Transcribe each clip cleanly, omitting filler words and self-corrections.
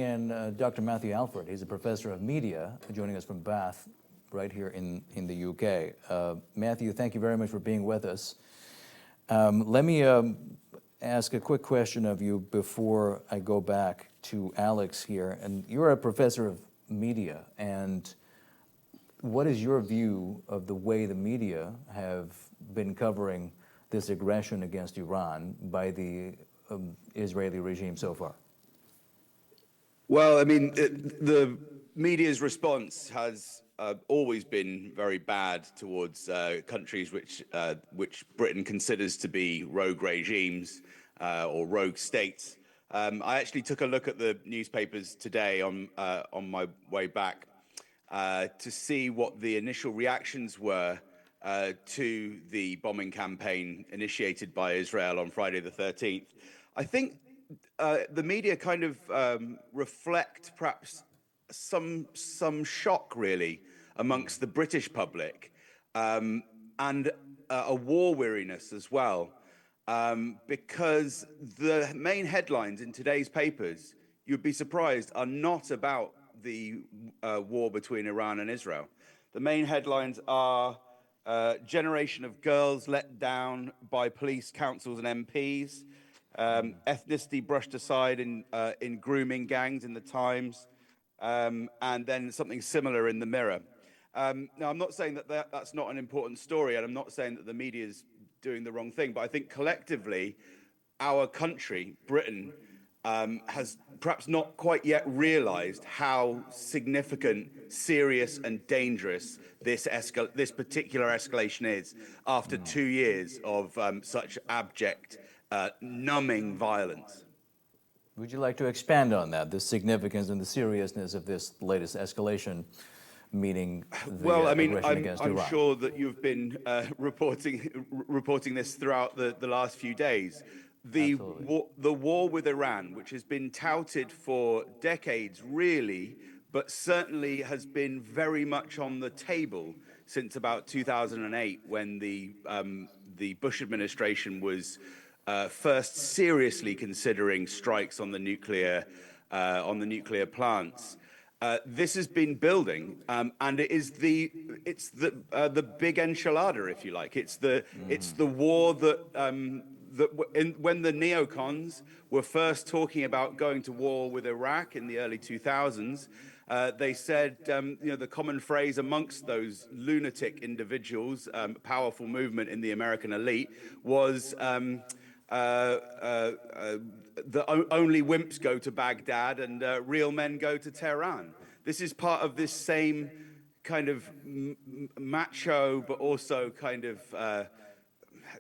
And Dr. Matthew Alford, he's a professor of media, joining us from Bath, right here in the UK. Matthew, thank you very much for being with us. Let me ask a quick question of you before I go back to Alex here. And you're a professor of media, and what is your view of the way the media have been covering this aggression against Iran by the Israeli regime so far? Well, I mean, the media's response has always been very bad towards countries which Britain considers to be rogue regimes or rogue states. I actually took a look at the newspapers today on my way back to see what the initial reactions were to the bombing campaign initiated by Israel on Friday the 13th. I think the media kind of reflect perhaps some shock, really, amongst the British public, and a war weariness as well, because the main headlines in today's papers, you'd be surprised, are not about the war between Iran and Israel. The main headlines are generation of girls let down by police, councils and MPs, ethnicity brushed aside in grooming gangs in the Times, and then something similar in the Mirror. Now, I'm not saying that that's not an important story, and I'm not saying that the media is doing the wrong thing, but I think collectively, our country, Britain, has perhaps not quite yet realized how significant, serious and dangerous this particular escalation is after 2 years of such abject, numbing violence. Would you like to expand on that, the significance and the seriousness of this latest escalation, meaning the aggression against Iran? I'm sure that you've been reporting this throughout the last few days. The war with Iran, which has been touted for decades, really, but certainly has been very much on the table since about 2008, when the Bush administration was first seriously considering strikes on the nuclear plants. This has been building, and it's the big enchilada, if you like. It's the war that when the neocons were first talking about going to war with Iraq in the early 2000s, they said, the common phrase amongst those lunatic individuals, powerful movement in the American elite, was that only wimps go to Baghdad and real men go to Tehran. This is part of this same kind of macho, but also kind of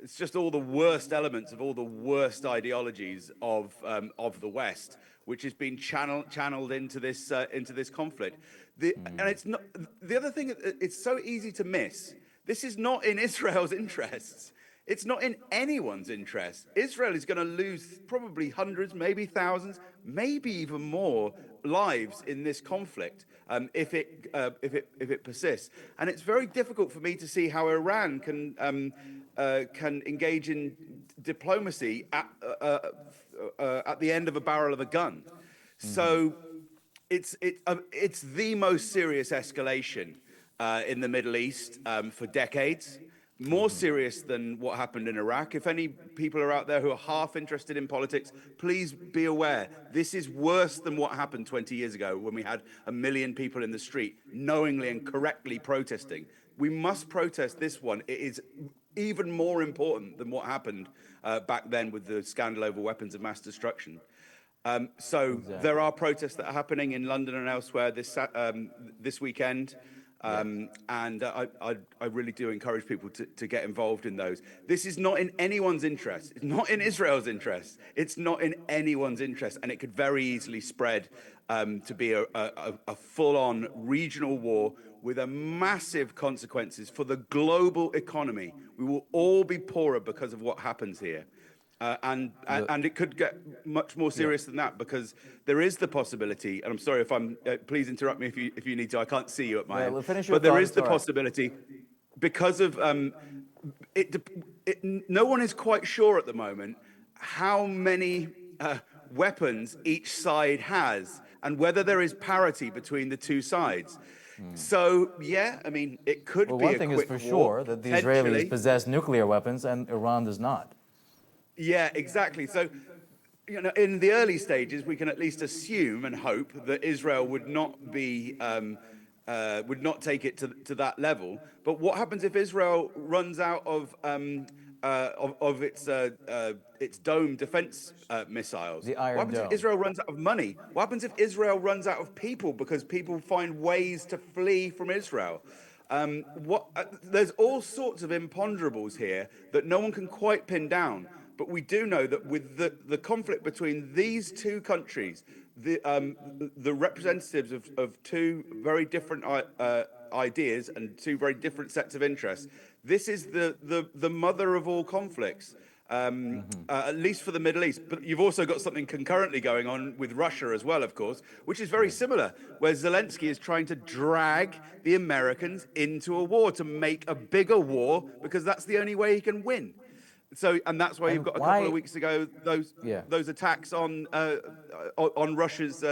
it's just all the worst elements of all the worst ideologies of the West, which has been channeled into this conflict. And it's not the other thing. It's so easy to miss. This is not in Israel's interests. It's not in anyone's interest. Israel is going to lose probably hundreds, maybe thousands, maybe even more lives in this conflict if it persists. And it's very difficult for me to see how Iran can engage in diplomacy at the end of a barrel of a gun. So it's the most serious escalation in the Middle East for decades. More serious than what happened in Iraq. If any people are out there who are half interested in politics, please be aware, this is worse than what happened 20 years ago when we had 1 million people in the street knowingly and correctly protesting. We must protest this one. It is even more important than what happened back then with the scandal over weapons of mass destruction. Exactly. There are protests that are happening in London and elsewhere this weekend. And I really do encourage people to get involved in those. This is not in anyone's interest. It's not in Israel's interest. It's not in anyone's interest. And it could very easily spread to be a full-on regional war with a massive consequences for the global economy. We will all be poorer because of what happens here. And it could get much more serious than that, because there is the possibility, and I'm sorry if I'm, please interrupt me if you need to, I can't see you at my end, but there is the possibility, because of, no one is quite sure at the moment how many weapons each side has and whether there is parity between the two sides. So, yeah, I mean, it could Well, be one a thing is quick for war, sure that the potentially. Israelis possess nuclear weapons and Iran does not. Yeah, exactly. So, in the early stages, we can at least assume and hope that Israel would not take it to that level. But what happens if Israel runs out of its dome defense missiles? The What Iron happens if Dome. Israel runs out of money? What happens if Israel runs out of people because people find ways to flee from Israel? There's all sorts of imponderables here that no one can quite pin down. But we do know that with the conflict between these two countries, the representatives of two very different ideas and two very different sets of interests, this is the mother of all conflicts. At least for the Middle East. But you've also got something concurrently going on with Russia as well, of course, which is very similar, where Zelensky is trying to drag the Americans into a war to make a bigger war because that's the only way he can win. So, and that's why you've got a couple of weeks ago those attacks on Russia's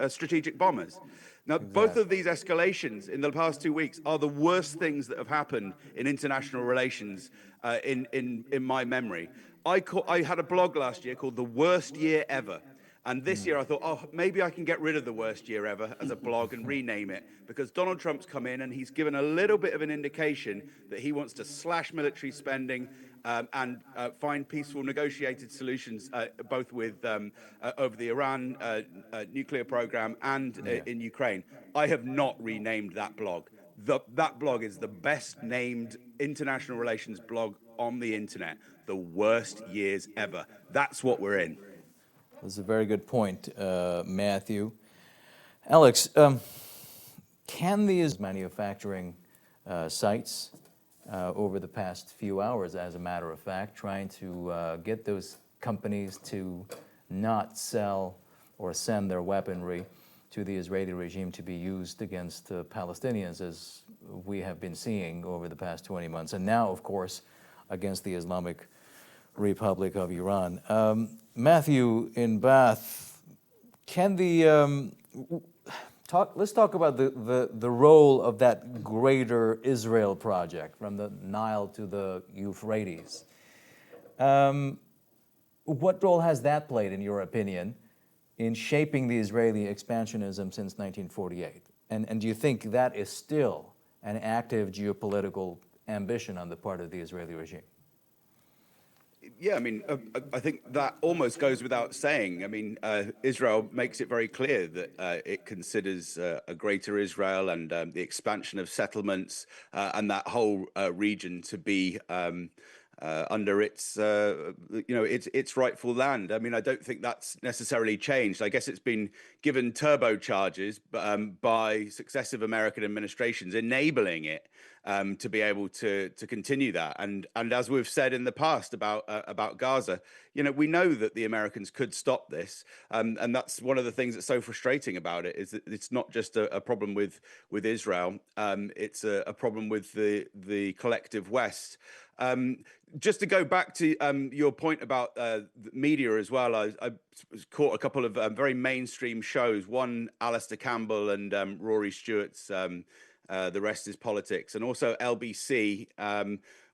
strategic bombers. Now, both of these escalations in the past 2 weeks are the worst things that have happened in international relations in my memory. I had a blog last year called "The Worst Year Ever." And this year I thought, oh, maybe I can get rid of the worst year ever as a blog and rename it, because Donald Trump's come in and he's given a little bit of an indication that he wants to slash military spending and find peaceful negotiated solutions, both with over the Iran nuclear program and in Ukraine. I have not renamed that blog. That blog is the best named international relations blog on the internet. The worst years ever. That's what we're in. That's a very good point, Matthew. Alex, can these manufacturing sites over the past few hours, as a matter of fact, trying to get those companies to not sell or send their weaponry to the Israeli regime to be used against Palestinians, as we have been seeing over the past 20 months, and now, of course, against the Islamic Republic of Iran. Matthew in Bath, can let's talk about the role of that greater Israel project from the Nile to the Euphrates. What role has that played, in your opinion, in shaping the Israeli expansionism since 1948? And do you think that is still an active geopolitical ambition on the part of the Israeli regime? Yeah, I mean, I think that almost goes without saying. I mean, Israel makes it very clear that it considers a greater Israel and the expansion of settlements and that whole region to be under its its rightful land. I mean, I don't think that's necessarily changed. I guess it's been given turbocharges by successive American administrations, enabling it to be able to continue that. And as we've said in the past about Gaza, we know that the Americans could stop this, and that's one of the things that's so frustrating about it, is that it's not just a problem with Israel. It's a problem with the collective West. Just to go back to your point about the media as well, I caught a couple of very mainstream shows. One, Alistair Campbell and Rory Stewart's The Rest is Politics, and also LBC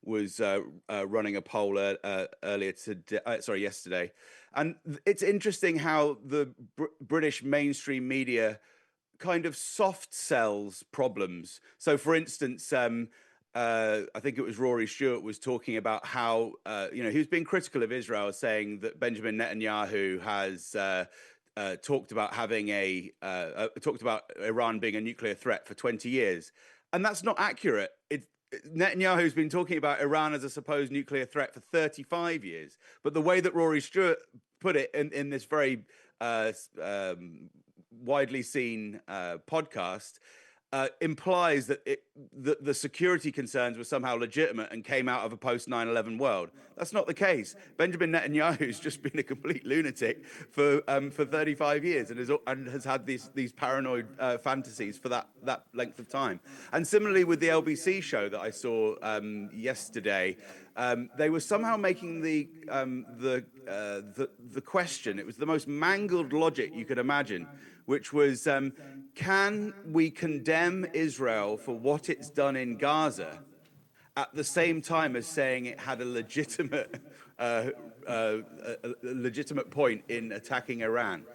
was running a poll yesterday. And it's interesting how the British mainstream media kind of soft sells problems. So, for instance, I think it was Rory Stewart was talking about how he was being critical of Israel, saying that Benjamin Netanyahu has talked about talked about Iran being a nuclear threat for 20 years, and that's not accurate. Netanyahu's been talking about Iran as a supposed nuclear threat for 35 years. But the way that Rory Stewart put it in this very widely seen podcast implies that the security concerns were somehow legitimate and came out of a post 9/11 world. That's not the case. Benjamin Netanyahu's just been a complete lunatic for 35 years and has had these paranoid fantasies for that length of time. And similarly with the LBC show that I saw yesterday, they were somehow making the question. It was the most mangled logic you could imagine, which was, can we condemn Israel for what it's done in Gaza at the same time as saying it had a legitimate point in attacking Iran?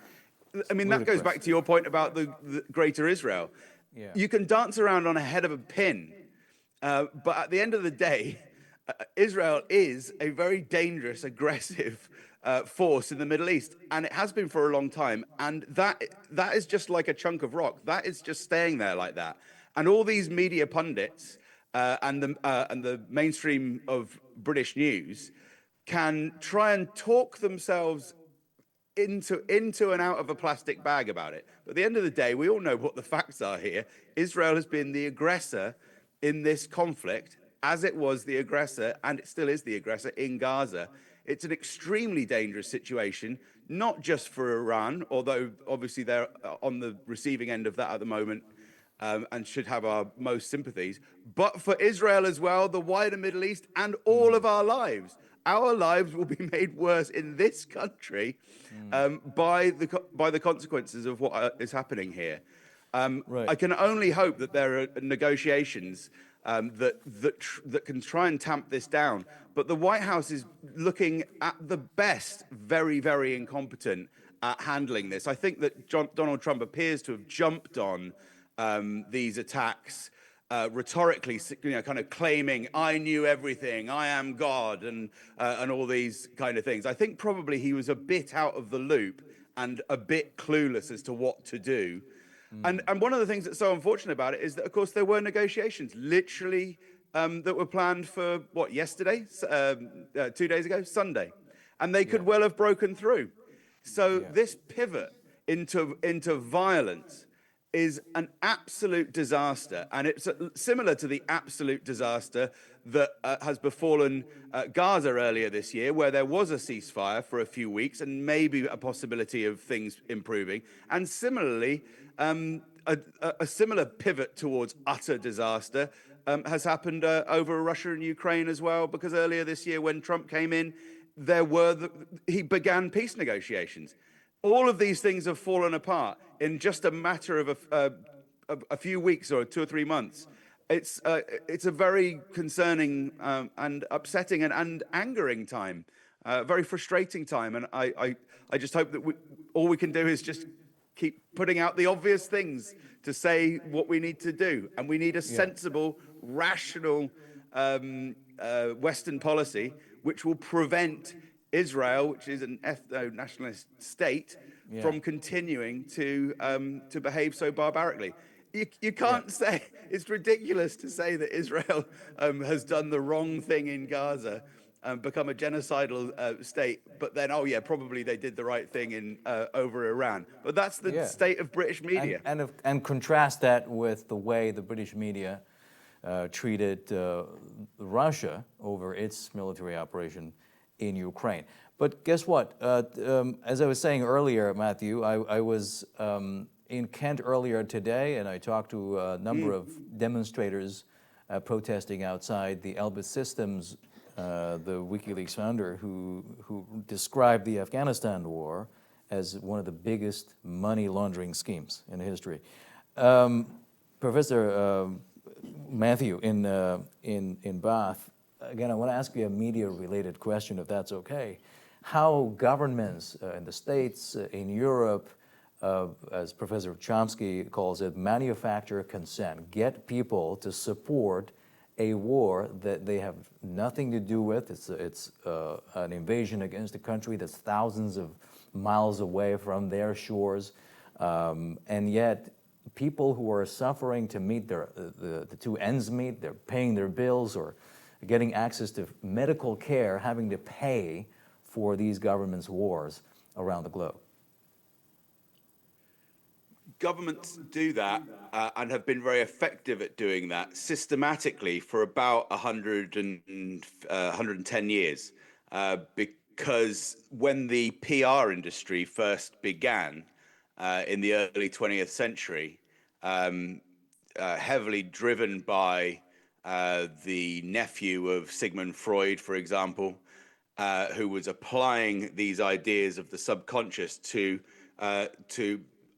I mean, that goes back to your point about the Greater Israel. Yeah. You can dance around on a head of a pin, but at the end of the day, Israel is a very dangerous, aggressive force in the Middle East, and it has been for a long time. And that is just like a chunk of rock. That is just staying there like that. And all these media pundits and the mainstream of British news can try and talk themselves into and out of a plastic bag about it. But at the end of the day, we all know what the facts are here. Israel has been the aggressor in this conflict, as it was the aggressor, and it still is the aggressor in Gaza. It's an extremely dangerous situation, not just for Iran, although obviously they're on the receiving end of that at the moment, and should have our most sympathies, but for Israel as well, the wider Middle East, and all of our lives. Our lives will be made worse in this country by the consequences of what is happening here. Right. I can only hope that there are negotiations that can try and tamp this down. But the White House is looking at the best very, very incompetent at handling this. I think that Donald Trump appears to have jumped on these attacks rhetorically, kind of claiming, I knew everything, I am God, and all these kind of things. I think probably he was a bit out of the loop and a bit clueless as to what to do. And one of the things that's so unfortunate about it is that, of course, there were negotiations literally that were planned for, what, yesterday? 2 days ago? Sunday. And they could well have broken through. So this pivot into violence is an absolute disaster. And it's similar to the absolute disaster that has befallen Gaza earlier this year, where there was a ceasefire for a few weeks and maybe a possibility of things improving. And similarly, a similar pivot towards utter disaster has happened over Russia and Ukraine as well, because earlier this year when Trump came in, he began peace negotiations. All of these things have fallen apart in just a matter of a few weeks or 2 or 3 months. It's a very concerning and upsetting and angering time, very frustrating time. And I just hope that all we can do is just keep putting out the obvious things to say what we need to do. And we need a sensible, rational Western policy which will prevent Israel, which is an ethno-nationalist state, from continuing to behave so barbarically. You can't say, it's ridiculous to say that Israel has done the wrong thing in Gaza and become a genocidal state, but then, probably they did the right thing in over Iran. But that's the state of British media. And contrast that with the way the British media treated Russia over its military operation in Ukraine. But guess what? As I was saying earlier, Matthew, I was in Kent earlier today, and I talked to a number of demonstrators protesting outside the Elbit Systems, the WikiLeaks founder, who described the Afghanistan war as one of the biggest money laundering schemes in history. Professor Matthew, in Bath, again, I want to ask you a media-related question, if that's okay. How governments in the States, in Europe, as Professor Chomsky calls it, manufacture consent, get people to support a war that they have nothing to do with. It's an invasion against a country that's thousands of miles away from their shores, and yet people who are suffering to meet the two ends meet, they're paying their bills or getting access to medical care, having to pay for these governments' wars around the globe. Governments do that and have been very effective at doing that systematically for about 110 years. Because when the PR industry first began in the early 20th century, heavily driven by the nephew of Sigmund Freud, for example, who was applying these ideas of the subconscious to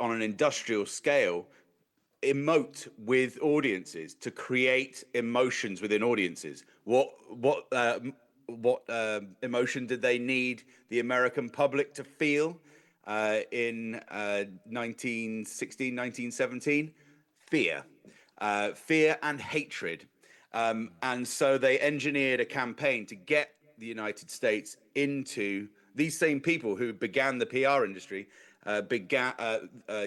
on an industrial scale, emote with audiences, to create emotions within audiences. What emotion did they need the American public to feel in 1916, 1917? Fear. Fear and hatred. And so they engineered a campaign to get the United States into, these same people who began the PR industry,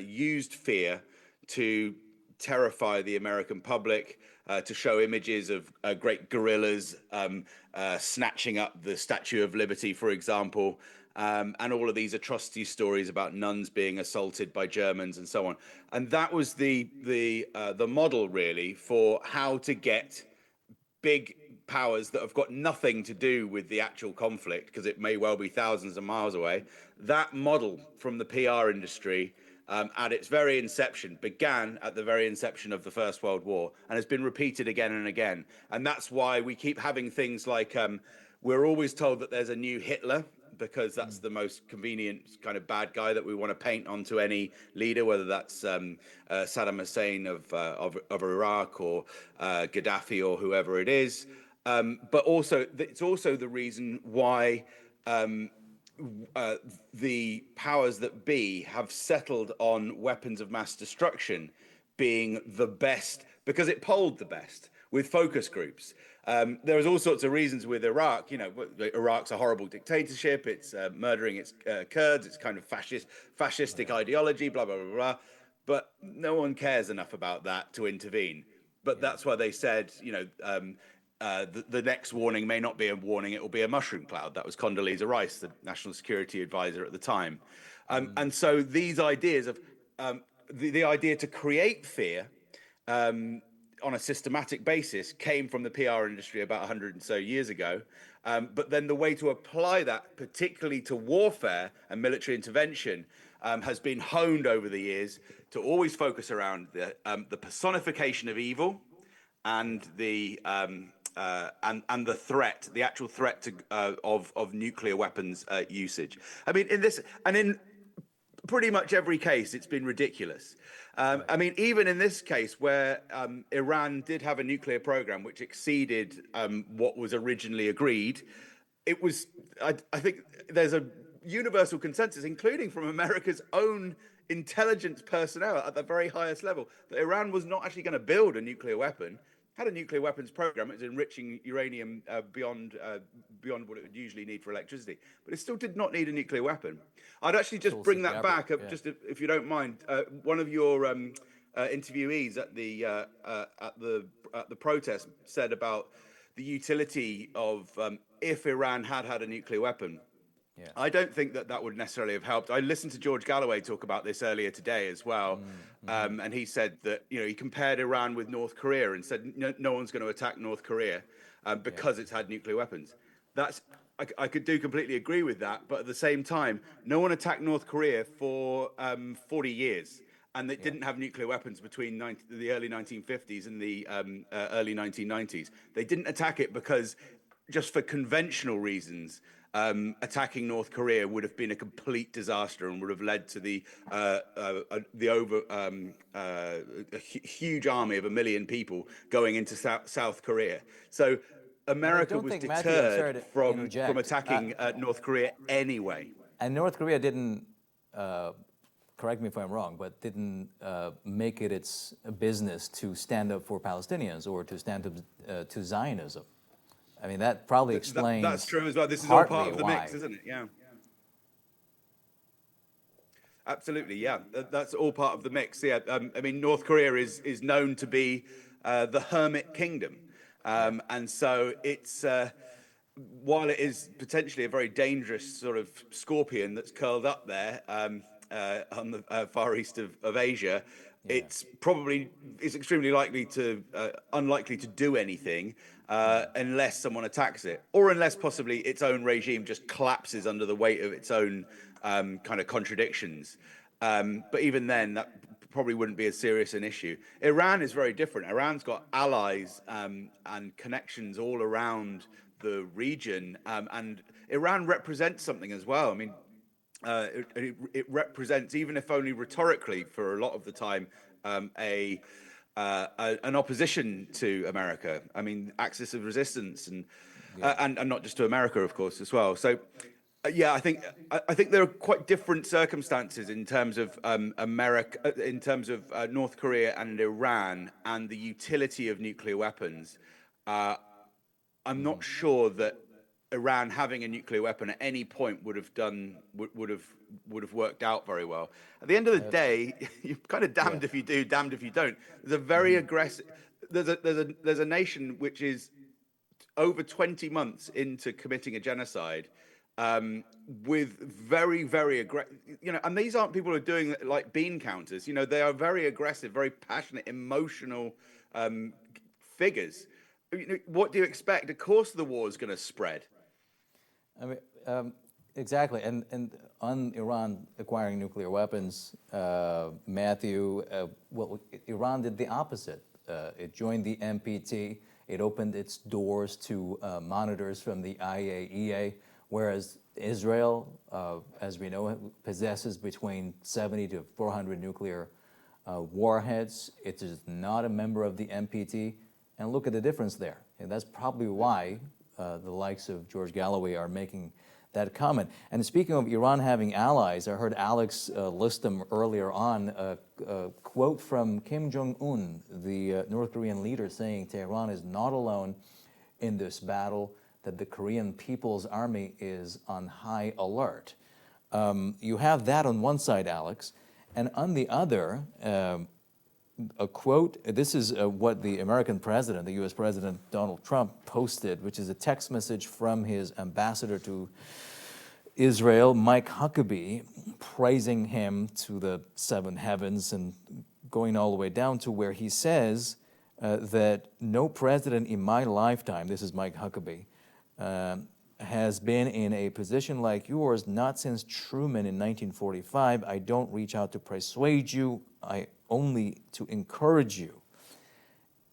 used fear to terrify the American public, to show images of great gorillas snatching up the Statue of Liberty, for example, and all of these atrocity stories about nuns being assaulted by Germans and so on. And that was the model, really, for how to get big powers that have got nothing to do with the actual conflict, because it may well be thousands of miles away. That model from the PR industry, at its very inception, began at the very inception of the First World War and has been repeated again and again. And that's why we keep having things like, we're always told that there's a new Hitler, because that's the most convenient kind of bad guy that we want to paint onto any leader, whether that's Saddam Hussein of Iraq, or Gaddafi, or whoever it is. But also, it's also the reason why the powers that be have settled on weapons of mass destruction being the best, because it polled the best with focus groups. There's all sorts of reasons with Iraq. Iraq's a horrible dictatorship. It's murdering its Kurds. It's kind of fascistic ideology, blah, blah, blah, blah. But no one cares enough about that to intervene. But that's why they said, the next warning may not be a warning, it will be a mushroom cloud. That was Condoleezza Rice, the national security advisor at the time. And so these ideas of the idea to create fear on a systematic basis came from the PR industry about 100 and so years ago. But then the way to apply that, particularly to warfare and military intervention, has been honed over the years to always focus around the personification of evil and the threat, the actual threat of nuclear weapons usage. I mean, in pretty much every case, it's been ridiculous. I mean, even in this case, where Iran did have a nuclear program which exceeded what was originally agreed, it was, I think there's a universal consensus, including from America's own intelligence personnel at the very highest level, that Iran was not actually going to build a nuclear weapon. Had a nuclear weapons program. It was enriching uranium beyond what it would usually need for electricity, but it still did not need a nuclear weapon. I'd actually just bring that back, just if you don't mind. One of your interviewees at the protest said about the utility of if Iran had a nuclear weapon. Yeah. I don't think that would necessarily have helped. I listened to George Galloway talk about this earlier today as well, and he said that he compared Iran with North Korea and said no one's going to attack North Korea because it's had nuclear weapons. I could completely agree with that, but at the same time, no one attacked North Korea for 40 years, and it didn't have nuclear weapons between the early 1950s and the early 1990s. They didn't attack it because, just for conventional reasons, attacking North Korea would have been a complete disaster and would have led to a huge army of 1 million people going into South Korea. So America was deterred from attacking North Korea anyway. And North Korea didn't, correct me if I'm wrong, but didn't make it its business to stand up for Palestinians or to stand up to Zionism. I mean, that probably explains. That's true as well. This is all part of the mix, isn't it? Yeah. Absolutely, yeah. That's all part of the mix. Yeah. I mean, North Korea is known to be the hermit kingdom, and so it's while it is potentially a very dangerous sort of scorpion that's curled up there on the far east of Asia. Yeah. It's extremely unlikely to do anything unless someone attacks it, or unless possibly its own regime just collapses under the weight of its own kind of contradictions. But even then, that probably wouldn't be as serious an issue. Iran is very different. Iran's got allies and connections all around the region, and Iran represents something as well. I mean, it represents, even if only rhetorically, for a lot of the time, an opposition to America. I mean, axis of resistance, and not just to America, of course, as well. So, yeah, I think there are quite different circumstances in terms of America, in terms of North Korea and Iran, and the utility of nuclear weapons. I'm not sure that Iran having a nuclear weapon at any point would have worked out very well. At the end of the day, you're kind of Yeah. damned if you do, damned if you don't. There's a very aggressive. There's a nation which is over 20 months into committing a genocide, with very aggressive, and these aren't people who are doing it like bean counters. They are very aggressive, very passionate, emotional figures. What do you expect? Of course, the war is going to spread. I mean, exactly. And on Iran acquiring nuclear weapons, Matthew, well, Iran did the opposite. It joined the NPT. It opened its doors to monitors from the IAEA, whereas Israel, as we know, possesses between 70 to 400 nuclear warheads. It is not a member of the NPT. And look at the difference there. And that's probably why the likes of George Galloway are making that comment. And speaking of Iran having allies, I heard Alex list them earlier on. A quote from Kim Jong-un, the North Korean leader, saying Tehran is not alone in this battle, that the Korean People's Army is on high alert. You have that on one side, Alex. And on the other, a quote, this is what the American president, the US President Donald Trump, posted, which is a text message from his ambassador to Israel, Mike Huckabee, praising him to the seven heavens and going all the way down to where he says that no president in my lifetime, this is Mike Huckabee, has been in a position like yours, not since Truman in 1945. I don't reach out to persuade you, I only to encourage you.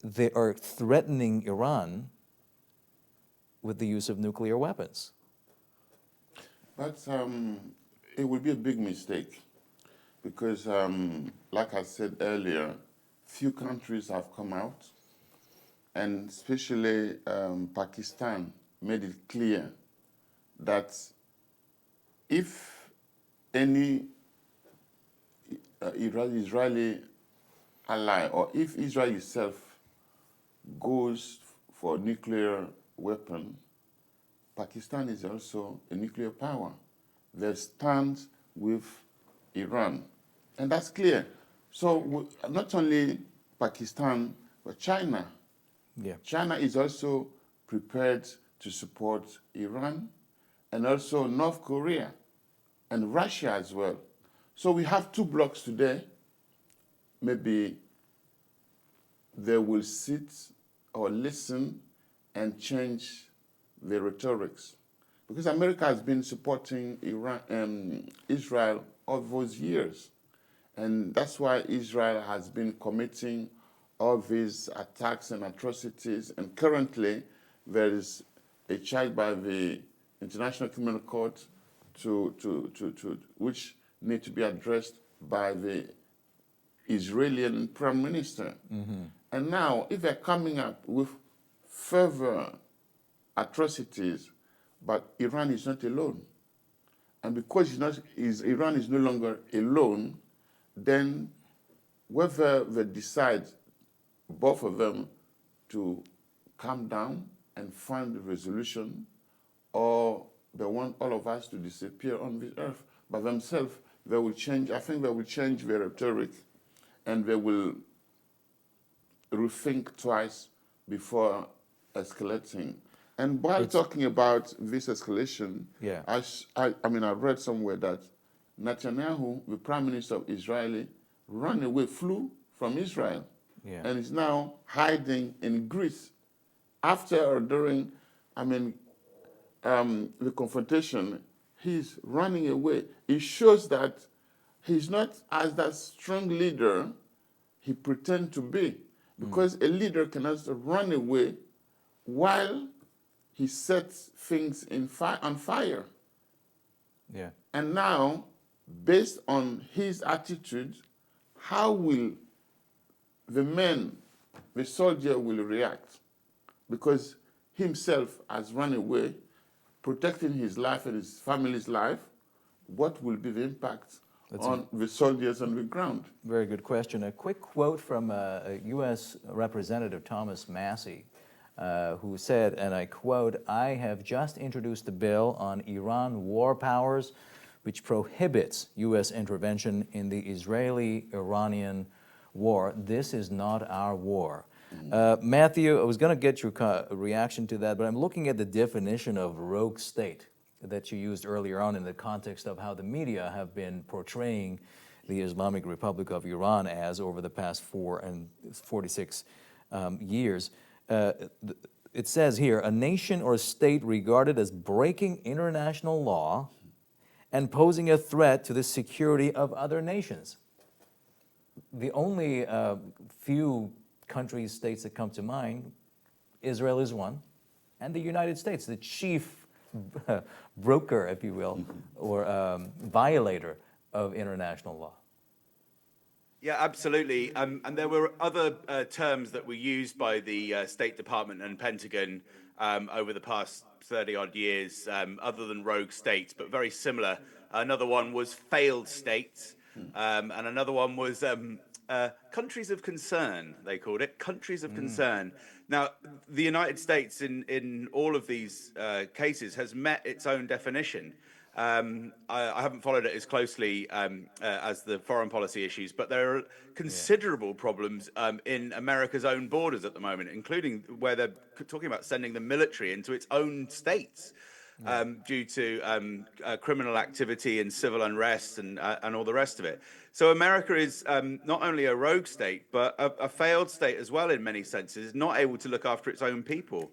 They are threatening Iran with the use of nuclear weapons. But it would be a big mistake because, like I said earlier, few countries have come out, and especially Pakistan made it clear that if any Israeli ally, or if Israel itself goes for a nuclear weapon, Pakistan is also a nuclear power. They stand with Iran, and that's clear. So not only Pakistan, but China. Yeah. China is also prepared to support Iran, and also North Korea and Russia as well. So we have two blocks today. Maybe they will sit or listen and change the rhetorics. Because America has been supporting Israel all those years. And that's why Israel has been committing all these attacks and atrocities. And currently, there is a charge by the International Criminal Court which need to be addressed by the Israeli Prime Minister. Mm-hmm. And now, if they're coming up with further atrocities, but Iran is not alone. And because Iran is no longer alone, then whether they decide, both of them, to calm down and find a resolution, or they want all of us to disappear on this earth by themselves, they will change. I think they will change their rhetoric, and they will rethink twice before escalating. And while talking about this escalation, Yeah. I read somewhere that Netanyahu, the prime minister of Israel, ran away, flew from Israel, Yeah. and is now hiding in Greece. After or during, the confrontation, he's running away. It shows that he's not as that strong leader he pretends to be, because a leader cannot run away while he sets things on fire. Yeah. And now, based on his attitude, how will the soldier will react? Because himself has run away, protecting his life and his family's life. What will be the impact on the soldiers on the ground? Very good question. A quick quote from a U.S. Representative Thomas Massey, who said, and I quote, "I have just introduced a bill on Iran war powers which prohibits U.S. intervention in the Israeli-Iranian war. This is not our war." Matthew, I was going to get your reaction to that, but I'm looking at the definition of rogue state that you used earlier on in the context of how the media have been portraying the Islamic Republic of Iran as over the past 46 years. It says here, a nation or state regarded as breaking international law and posing a threat to the security of other nations. The only few countries, states that come to mind, Israel is one, and the United States, the chief broker, if you will, or violator of international law. Yeah, absolutely. And there were other terms that were used by the State Department and Pentagon over the past 30-odd years, other than rogue states, but very similar. Another one was failed states, and another one was countries of concern, they called it, countries of concern. Now, the United States in all of these cases has met its own definition. I haven't followed it as closely as the foreign policy issues, but there are considerable problems in America's own borders at the moment, including where they're talking about sending the military into its own states due to criminal activity and civil unrest and all the rest of it. So America is not only a rogue state, but a failed state as well in many senses, not able to look after its own people.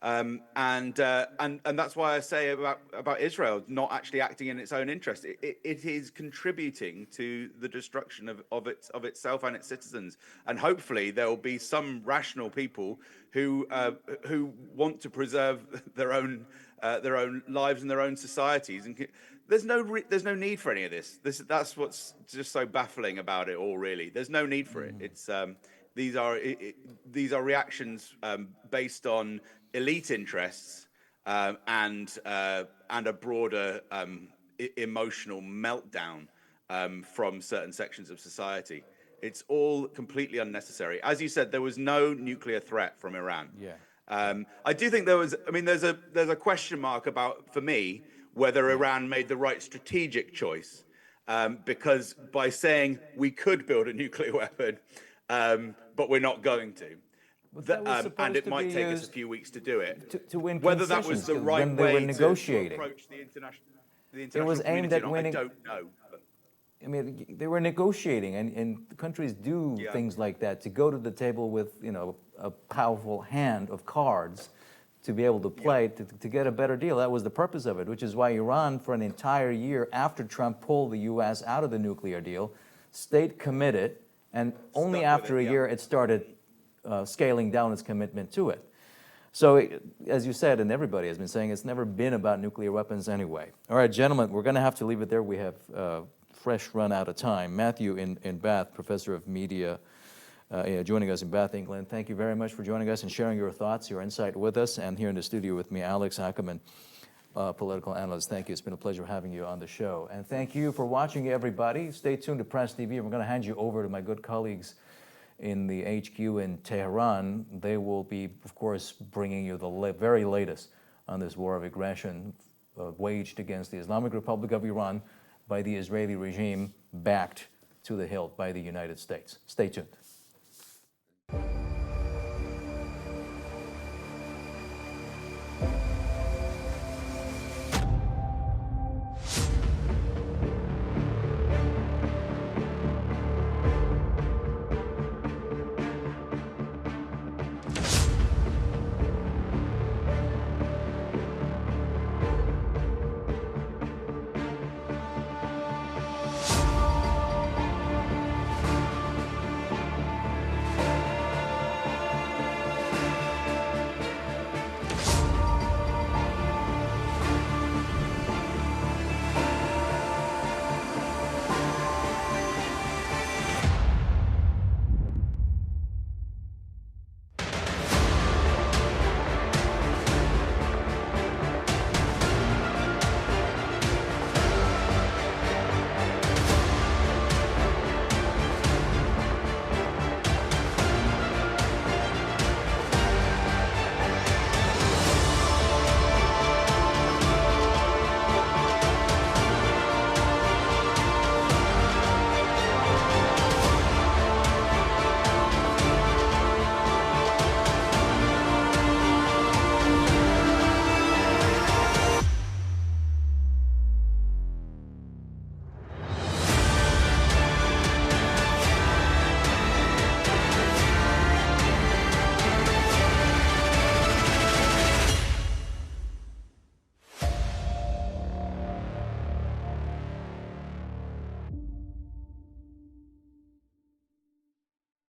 And that's why I say about Israel not actually acting in its own interest. It is contributing to the destruction of itself and its citizens. And hopefully there will be some rational people who want to preserve their own lives and their own societies. And there's no need for any of this. That's what's just so baffling about it all. Really, there's no need for it. It's these are reactions based on elite interests and a broader emotional meltdown from certain sections of society. It's all completely unnecessary. As you said, there was no nuclear threat from Iran. Yeah. I do think there was. I mean, there's a question mark about, for me, whether Iran made the right strategic choice, because by saying we could build a nuclear weapon, but we're not going to. And it might take us a few weeks to do it. To win Whether that was the right when they way were negotiating. to approach the international It was aimed at winning. I don't know. I mean, they were negotiating, and countries do things like that to go to the table with, a powerful hand of cards to be able to play to get a better deal. That was the purpose of it, which is why Iran, for an entire year after Trump pulled the U.S. out of the nuclear deal, stayed committed, and only after a year it started scaling down its commitment to it. So, as you said, and everybody has been saying, it's never been about nuclear weapons anyway. All right, gentlemen, we're going to have to leave it there. We have fresh run out of time. Matthew in Bath, professor of media, joining us in Bath, England. Thank you very much for joining us and sharing your thoughts, your insight with us. And here in the studio with me, Alex Ackerman, political analyst. Thank you. It's been a pleasure having you on the show. And thank you for watching, everybody. Stay tuned to Press TV. We're going to hand you over to my good colleagues in the HQ in Tehran. They will be, of course, bringing you the very latest on this war of aggression waged against the Islamic Republic of Iran by the Israeli regime, backed to the hilt by the United States. Stay tuned.